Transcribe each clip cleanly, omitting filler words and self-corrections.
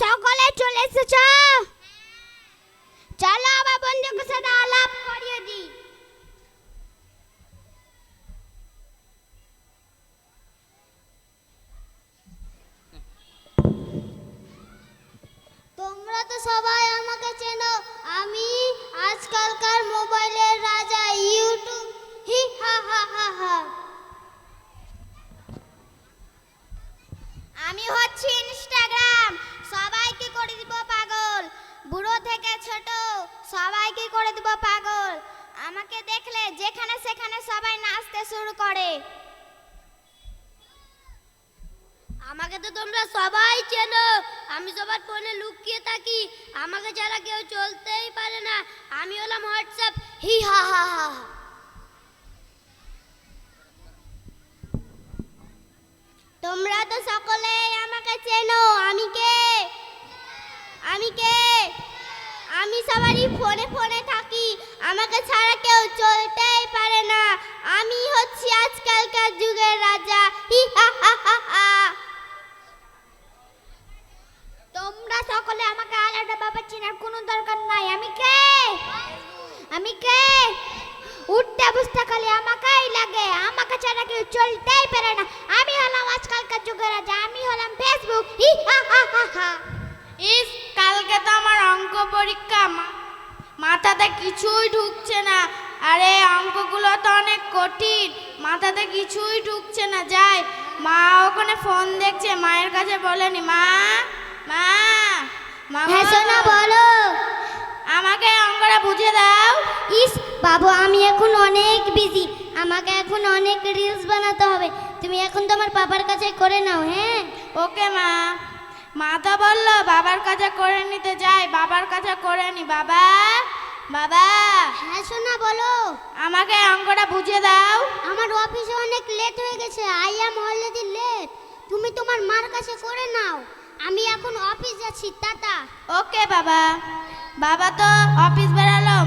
সকলে চলে এসেছ? চলো আবার বন্ধুদের সাথে আলাপ করিয়ে দিই। তোমরা তো সবাই আমাকে চেনো। আমি আজকালকার মোবাইলের রাজা, ইউটিউব। হি হা হা হা হা। আমি হচ্ছি ইনস্টাগ্রাম। সবাইকে করে দিব পাগল, বুড়ো থেকে ছোট সবাইকে করে দিব পাগল। আমাকে দেখলে যেখানে সেখানে সবাই নাচতে শুরু করে। আমাকে তো তোমরা সবাই চেনো। আমি সবার ফোনে লুকিয়ে থাকি, আমাকে ছাড়া কেউ চলতেই পারে না। আমি হলাম হোয়াটসঅ্যাপ। হি হা হা হা। তোমরা তো সকলেই আমাকে চেনো। আমি কে? আমি কে? আমি সবারই ফোনে ফোনে থাকি, আমাকে ছাড়া কেউ চলতেই পারে না। আমি হচ্ছি আজকালকার যুগের রাজা। হি হা হা হা হা। তোমরা সকলে আমাকে আলাদা ভাবে চেনার কোনো দরকার নাই। আমি কে? আমি কে? উঠতে বসতে খালি আমাকেই লাগে, আমাকে ছাড়া কেউ চলতেই পারে না। আমি হলাম আজকালকার যুগের রাজা। আমি হলাম ফেসবুক। হি হা হা হা হা। ইস, কালকে তো আমার অঙ্ক পরীক্ষা, মাথাতে কিছুই ঢুকছে না। আরে অঙ্কগুলো তো অনেক কঠিন, মাথাতে কিছুই ঢুকছে না। যাই, মা ওখানে ফোন দেখছে, মায়ের কাছে বলেনি। মা মা মা, হ্যাঁ সোনা বলো। আমাকে অঙ্কটা বুঝে দাও। ইস বাবু, আমি এখন অনেক বিজি, আমাকে এখন অনেক রিলস বানাতে হবে। তুমি এখন তোমার বাবার কাছে করে নাও। হ্যাঁ ওকে মা। মা তো বললো বাবার কাছে করে নিতে, যাই বাবার কাছে করে নি। বাবা বাবা, হ্যাঁ সোনা বলো। আমাকে অঙ্কটা বুঝে দাও। আমার অফিসে অনেক লেট হয়ে গেছে। I am already late. তুমি তোমার মার কাছে করে নাও, আমি এখন অফিস যাচ্ছি। টাটা। ওকে বাবা। বাবা তো অফিস বেরালো,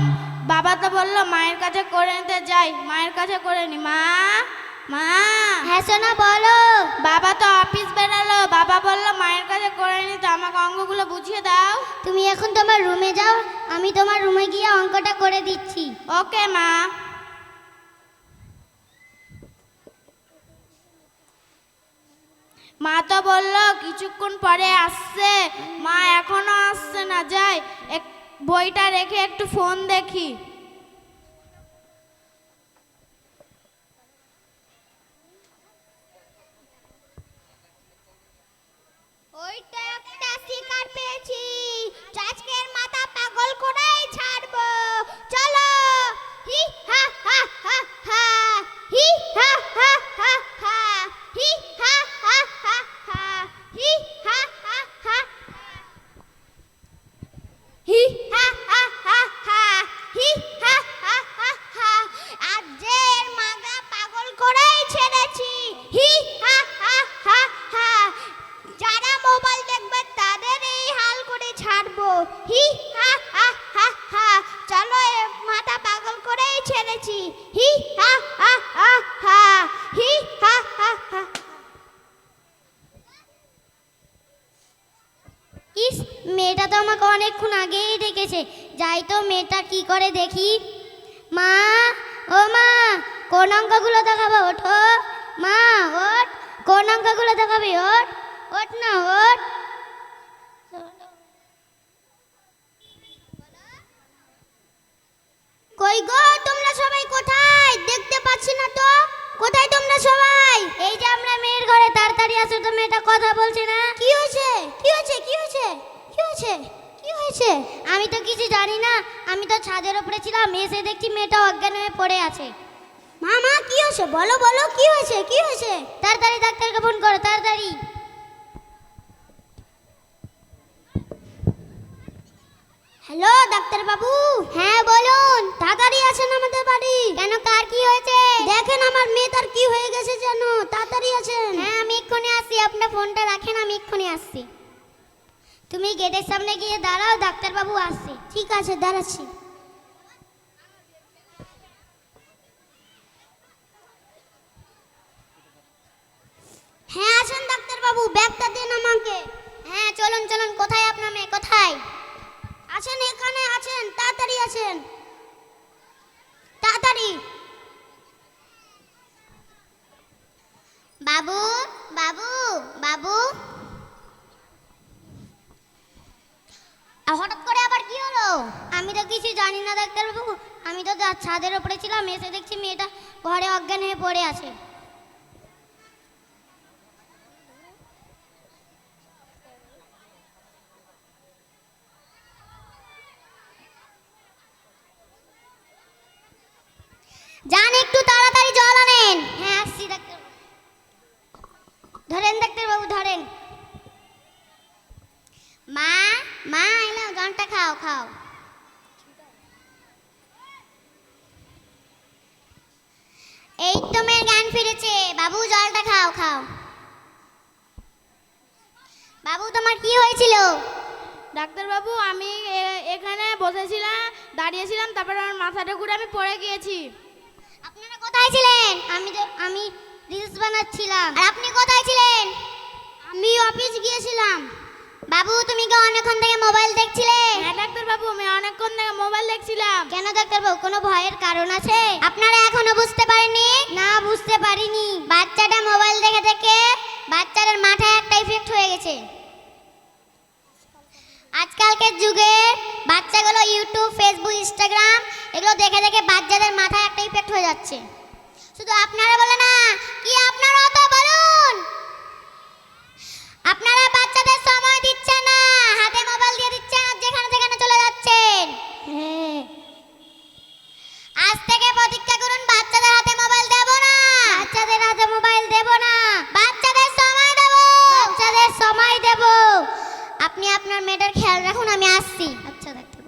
বাবা তো বললো মায়ের কাছে করে নিতে, যাই মায়ের কাছে করে নি। মা মা, হ্যাঁ সোনা বলো। বাবা তো অফিস বেরালো, বাবা বললো মায়ের কাছে করে নিতে, আমাকে অঙ্কগুলো বুঝিয়ে দাও। তুমি এখন তোমার রুমে যাও, আমি তোমার রুমে গিয়ে অঙ্কটা করে দিচ্ছি। ওকে মা। মা তো বললো কিছুক্ষণ পরে আসছে, মা এখনো আসছে না। যাই বইটা রেখে একটু ফোন দেখি। ওইটা একটা শিকার পেয়েছি, আজকের মাথা পাগল করেই ছাড়বো। চলো। হি হা হা হা হা। হি হা হা হা হা। হি হা হা হা হা। হি হা হা হা। হি হা হা হা হা। হি হা হা হা হা। আজ যে এর মাথা পাগল করেই ছেড়েছি। হি হা হা হা হা। যারা মোবাইল দেখবে তাদের এই হাল করে ছাড়বো। হি হা হা হা হা। চলো, মাথা পাগল করেই ছেড়েছি। হি হা হা হা হা। হি হা হা হা। ইস, মেয়েটা তো আমাকে অনেকক্ষণ আগেই ডেকেছে। যাই তো মেয়েটা কি করে দেখি। মা, ও মা, কোন অঙ্কগুলো দেখাবো? ওঠো মা, ওঠ। কোন অঙ্কগুলো দেখাবি? ওঠ ওঠ না, ওঠ। কই গো, তোমরা সবাই কোথায়? দেখতে পাচ্ছি না তো। কোথায় তোমরা সবাই? এই যে আমরা মেয়ের ঘরে। তাড়াতাড়ি আসো তো, মেয়েটা কথা বলছে না। কি হয়েছে? কি হয়েছে? কি হয়েছে? কি হয়েছে? কি হয়েছে? আমি তো কিছু জানি না। আমি তো ছাদের উপরে ছিলাম, এসে দেখছি মেয়েটা অজ্ঞান হয়ে পড়ে আছে। মামা কি হয়েছে? বলো বলো, কি হয়েছে? কি হয়েছে? তাড়াতাড়ি ডাক্তারকে ফোন করো, তাড়াতাড়ি। হ্যালো ডাক্তার বাবু। হ্যাঁ বলুন। তাড়াতাড়ি আসেন আমাদের বাড়ি। কেন, কার কি হয়েছে? দেখেন আমার মেয়েটার কি হয়ে গেছে যেন। তাড়াতাড়ি আসেন। হ্যাঁ আমি এক্ষুনি আসছি, আপনার ফোনটা রাখেন, আমি এক্ষুনি আসছি। তুমি গেটের সামনে গিয়ে দাঁড়াও, ডাক্তার বাবু আসছে। ঠিক আছে, দাঁড়াচ্ছি। হ্যাঁ আসেন ডাক্তার বাবু, ব্যাগটা দেন আমাকে। হ্যাঁ চলুন চলুন, কোথায় না ডাক্তারবাবু, আমি তো ছাদের ওপরে ছিলাম, এসে দেখছি মেয়েটা ঘরে অজ্ঞান হয়ে পড়ে আছে। যান, একটু তাড়াতাড়ি জল আনেন। হ্যাঁ, আসছি ডাক্তার। ধরেন ডাক্তারবাবু, ধরেন। মা, মা এলো, জলটা খাও খাও। এই তো মেয়ের জ্ঞান ফিরেছে। বাবু, জলটা খাও খাও। বাবু, তোমার কি হয়েছিল? ডাক্তারবাবু, আমি এখানে বসেছিলাম, দাঁড়িয়েছিলাম, তারপর আমার মাথাটা ঘুরে আমি পড়ে গিয়েছি। আপনারা কোথায় ছিলেন? আমি রিলস বানাচ্ছিলাম। আর আপনি কোথায় ছিলেন? আমি অফিস গিয়েছিলাম। বাবু, তুমি কি অনেকক্ষণ থেকে মোবাইল দেখছিলে? হ্যাঁ ডাক্তারবাবু, আমি অনেকক্ষণ থেকে মোবাইল দেখছিলাম। কেন ডাক্তারবাবু, কোনো ভয়ের কারণ আছে? আপনারা এখনো বুঝতে পারেননি? না, বুঝতে পারিনি। বাচ্চাটা মোবাইল দেখে দেখে বাচ্চাদের মাথায় একটা ইফেক্ট হয়ে গেছে। আজকালকার যুগে বাচ্চাগুলো ইউটিউব, ফেসবুক, ইনস্টাগ্রাম এগুলো দেখে দেখে বাচ্চাদের মাথায় একটা ইফেক্ট হয়ে যাচ্ছে। শুধু আপনারা বলে না, কি আপনারাও তো বলুন। আপনারা বাচ্চাদের সময় দিচ্ছেন না, হাতে মোবাইল দিয়ে দিচ্ছেন, আর যেখানে যেখানে চলে যাচ্ছেন। আজ থেকে প্রতিজ্ঞা করুন, বাচ্চাদের হাতে মোবাইল দেব না। বাচ্চাদের হাতে মোবাইল দেব না। বাচ্চাদের সময় দেব। বাচ্চাদের সময় দেব। আপনি আপনার মেয়েটার খেয়াল রাখুন, আমি আসছি। আচ্ছা ডাক্তার।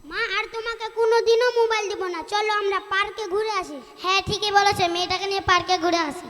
মা, আর তোমাকে কোনোদিনও মোবাইল দিব না। চলো আমরা পার্কে ঘুরে আসি। হ্যাঁ, ঠিকই বলেছে, মেয়েটাকে নিয়ে পার্কে ঘুরে আসি।